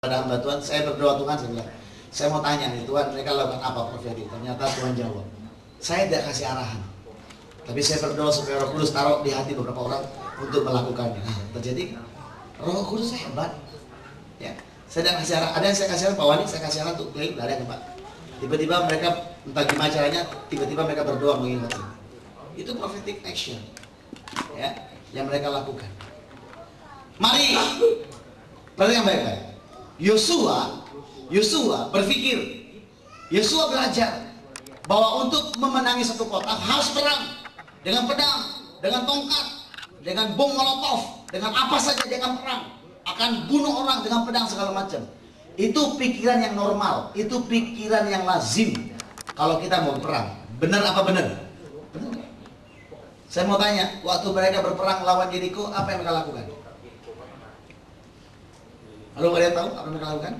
pada hamba Tuhan, saya berdoa Tuhan, saya bilang, saya mau tanya nih Tuhan, mereka lakukan apa profeti? Ternyata Tuhan jawab, saya tidak kasih arahan, tapi saya berdoa supaya Roh Kudus taruh di hati beberapa orang untuk melakukannya. Terjadi, Roh Kudus hebat. Ya, saya tidak kasih arahan. Ada yang saya kasih arahan, Pak Wani, saya kasih arahan untuk klaim, tidak ada yang Pak. Tiba-tiba mereka, entah gimana caranya, tiba-tiba mereka berdoa mengingati. Itu prophetic action, ya, yang mereka lakukan. Mari, perhatikan baik-baik. Yosua berpikir, Yosua belajar bahwa untuk memenangi satu kota harus perang dengan pedang, dengan tongkat, dengan bom molotov, dengan apa saja dia akan perang, akan bunuh orang dengan pedang segala macam. Itu pikiran yang normal, itu pikiran yang lazim kalau kita mau perang. Benar apa benar? Benar. Saya mau tanya, waktu mereka berperang lawan Yeriko, apa yang mereka lakukan? Halo, kalian tahu apa yang mereka lakukan?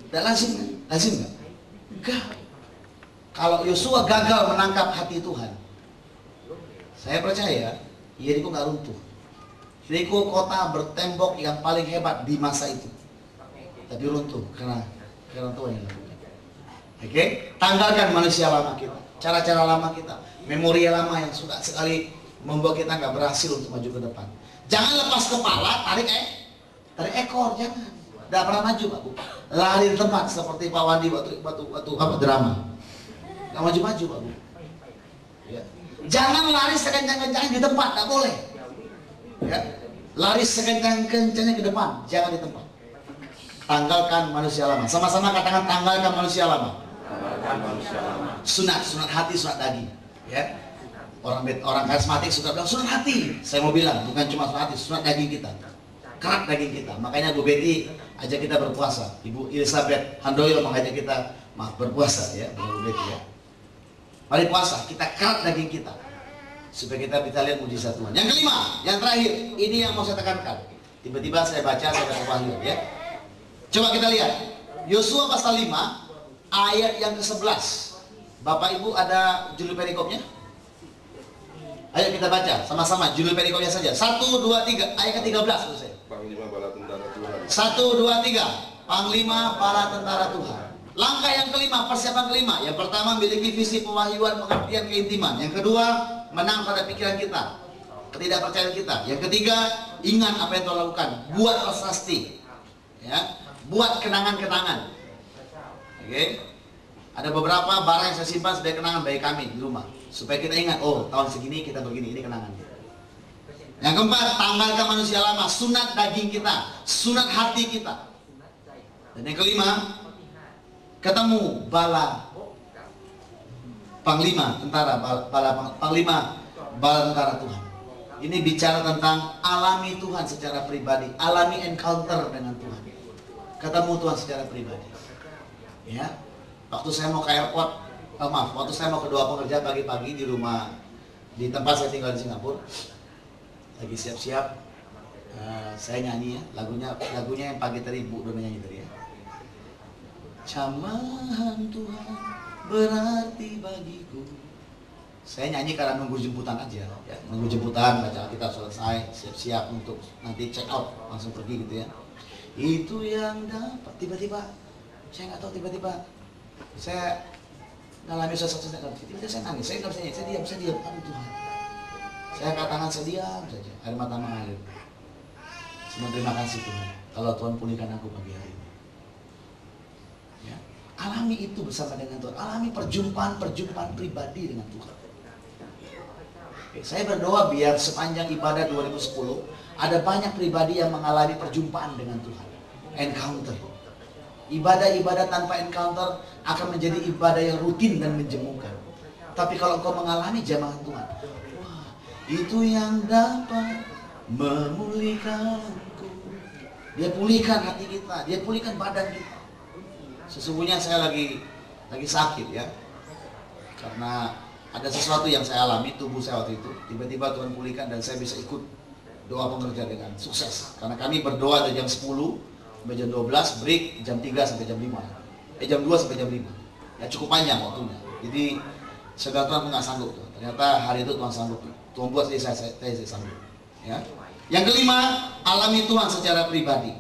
Tidak lazim kan? Lazim nggak? Enggak. Kalau Yosua gagal menangkap hati Tuhan, saya percaya Yeriko nggak runtuh. Yeriko kota bertembok yang paling hebat di masa itu, tapi runtuh karena Tuhan yang lakukan. Oke? Tanggalkan manusia lama kita, cara-cara lama kita, memori lama yang suka sekali membuat kita nggak berhasil untuk maju ke depan. Jangan lepas kepala, tarik ekor, jangan. Tidak pernah maju, Pak Bu. Lari di tempat seperti Pak Wandi waktu drama. Nggak maju-maju, Pak Bu. Ya. Jangan lari sekencang-kencangnya di tempat, nggak boleh. Ya. Lari sekencang-kencangnya ke depan, jangan di tempat. Tanggalkan manusia lama. Sama-sama katakan tanggalkan manusia lama. Sunat hati, sunat daging. Ya. Orang karismatik suka bilang sunat hati. Saya mau bilang bukan cuma sunat hati, sunat daging kita. Kerak daging kita. Makanya Bu Betty ajak kita berpuasa. Ibu Elizabeth Handoyo mengajak kita berpuasa ya, Bu Betty ya. Mari puasa, kita kerak daging kita supaya kita bisa lihat mujizat Tuhan. Yang kelima, yang terakhir, ini yang mau saya tekankan. Tiba-tiba saya baca, saya dapat wahyu ya. Coba kita lihat Yosua pasal 5 ayat yang ke-11. Bapak Ibu ada judul perikopnya? Ayo kita baca sama-sama judul perikopnya saja. 1, 2, 3 ayat ke-13 selesai. Panglima Bala Tentara Tuhan. 1, 2, 3 Panglima Bala Tentara Tuhan. Langkah yang kelima, persiapan kelima. Yang pertama, miliki visi pewahyuan, pengertian, keintiman. Yang kedua, menang pada pikiran kita, ketidakpercayaan kita. Yang ketiga, ingat apa yang Tuhan lakukan. Buat prasasti, ya, buat kenangan-kenangan. Oke, ada beberapa barang yang saya simpan sebagai kenangan bagi kami di rumah, supaya kita ingat, oh tahun segini kita begini, ini kenangan. Yang keempat, tanggalkan manusia lama, sunat daging kita, sunat hati kita. Dan yang kelima, ketemu bala panglima tentara, panglima bala tentara Tuhan. Ini bicara tentang alami Tuhan secara pribadi, alami encounter dengan Tuhan, ketemu Tuhan secara pribadi. Ya, waktu saya mau ke airport, waktu saya mau ke doa pengerja pagi-pagi di rumah, di tempat saya tinggal di Singapura, lagi siap-siap, saya nyanyi ya, lagunya yang pagi tadi Bu Dona nyanyi tadi ya. Camahan Tuhan berarti bagiku. Saya nyanyi karena nunggu jemputan aja ya. Nunggu jemputan, baca Alkitab selesai, siap-siap untuk nanti check out, langsung pergi gitu ya. Itu yang dapat. Tiba-tiba saya nggak tahu, tiba-tiba saya ngalami sesuatu, tiba-tiba saya nangis, saya nggak bisa nyanyi, saya diam, aduh Tuhan. Saya angkat tangan, saya diam saja, air mata mengalir. Semua terima kasih Tuhan, kalau Tuhan pulihkan aku pagi hari ini. Alami itu bersama dengan Tuhan. Alami perjumpaan pribadi dengan Tuhan. Oke, saya berdoa biar sepanjang ibadah 2010 ada banyak pribadi yang mengalami perjumpaan dengan Tuhan. Encounter. Ibadah-ibadah tanpa encounter akan menjadi ibadah yang rutin dan menjemukan. Tapi kalau kau mengalami jamaah Tuhan, wah, itu yang dapat memulihkanku. Dia pulihkan hati kita, dia pulihkan badan kita. Sesungguhnya saya lagi sakit ya, karena ada sesuatu yang saya alami tubuh saya waktu itu. Tiba-tiba Tuhan pulihkan dan saya bisa ikut doa pengerja dengan sukses. Karena kami berdoa dari jam 10 sampai jam 12, break jam 3 sampai jam 5, jam 2 sampai jam 5. Ya cukup panjang waktunya. Jadi segala Tuhan nggak sanggup tuh. Ternyata hari itu Tuhan sanggup. Tuhan buat saya sanggup. Ya. Yang kelima, alami Tuhan secara pribadi.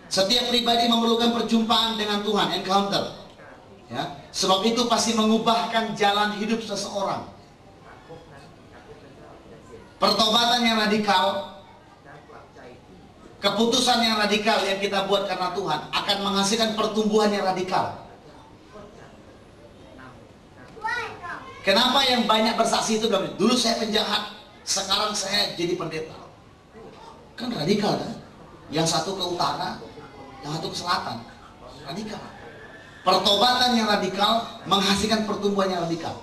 Setiap pribadi memerlukan perjumpaan dengan Tuhan, encounter. Ya, sebab itu pasti mengubahkan jalan hidup seseorang. Pertobatan yang radikal, keputusan yang radikal yang kita buat karena Tuhan akan menghasilkan pertumbuhan yang radikal. Kenapa yang banyak bersaksi itu bilang, dulu saya penjahat, sekarang saya jadi pendeta? Kan radikal kan? Yang satu ke utara, yang satu ke selatan. Radikal. Pertobatan yang radikal menghasilkan pertumbuhan yang radikal.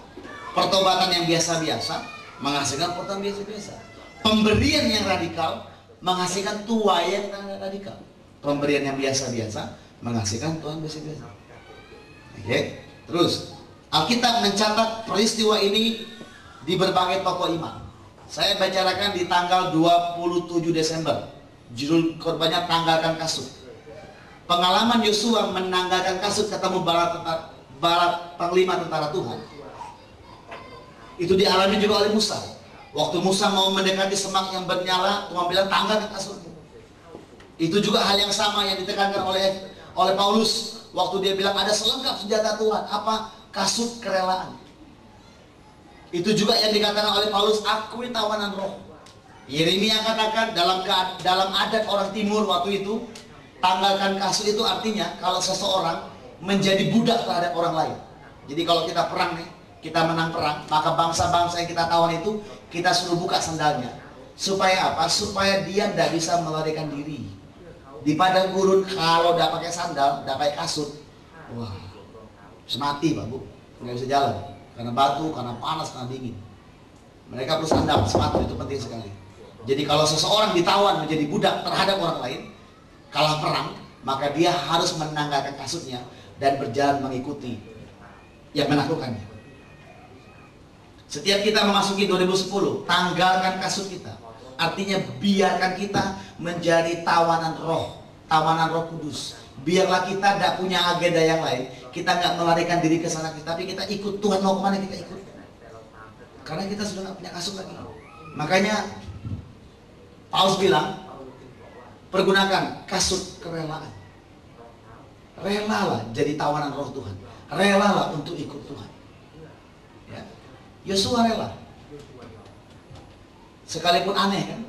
Pertobatan yang biasa-biasa menghasilkan pertumbuhan biasa-biasa. Pemberian yang radikal menghasilkan tuah yang radikal. Pemberian yang biasa-biasa menghasilkan tuah biasa-biasa. Oke, terus Alkitab mencatat peristiwa ini di berbagai tokoh iman. Saya bicarakan di tanggal 27 Desember. Judul korbannya tanggalkan kasut. Pengalaman Yosua menanggalkan kasut ketemu barat panglima tentara Tuhan. Itu dialami juga oleh Musa. Waktu Musa mau mendekati semak yang bernyala, Tuhan bilang tanggalkan kasutmu. Itu juga hal yang sama yang ditekankan oleh Paulus waktu dia bilang ada selengkap senjata Tuhan. Apa? Kasut kerelaan. Itu juga yang dikatakan oleh Paulus, akui tawanan roh. Yeremia katakan dalam adat orang timur waktu itu, tanggalkan kasut itu artinya kalau seseorang menjadi budak terhadap orang lain. Jadi kalau kita perang nih, kita menang perang, maka bangsa-bangsa yang kita tawan itu kita suruh buka sandalnya. Supaya apa? Supaya dia tidak bisa melarikan diri. Di padang gurun kalau tidak pakai sandal, tidak pakai kasut, wah, bisa mati Pak Bu, nggak bisa jalan karena batu, karena panas, karena dingin. Mereka perlu sandal, sepatu, itu penting sekali. Jadi kalau seseorang ditawan menjadi budak terhadap orang lain, kalah perang, maka dia harus menanggalkan kasutnya dan berjalan mengikuti yang menaklukkannya. Setiap kita memasuki 2010, tanggalkan kasut kita. Artinya biarkan kita menjadi tawanan Roh Kudus. Biarlah kita tidak punya agenda yang lain. Kita nggak melarikan diri ke sana, tapi kita ikut. Tuhan mau kemana kita ikut. Karena kita sudah nggak punya kasut lagi. Makanya Paulus bilang, pergunakan kasut kerelaan. Relalah jadi tawanan Roh Tuhan. Relalah untuk ikut Tuhan. Ya. Yosua rela. Sekalipun aneh kan.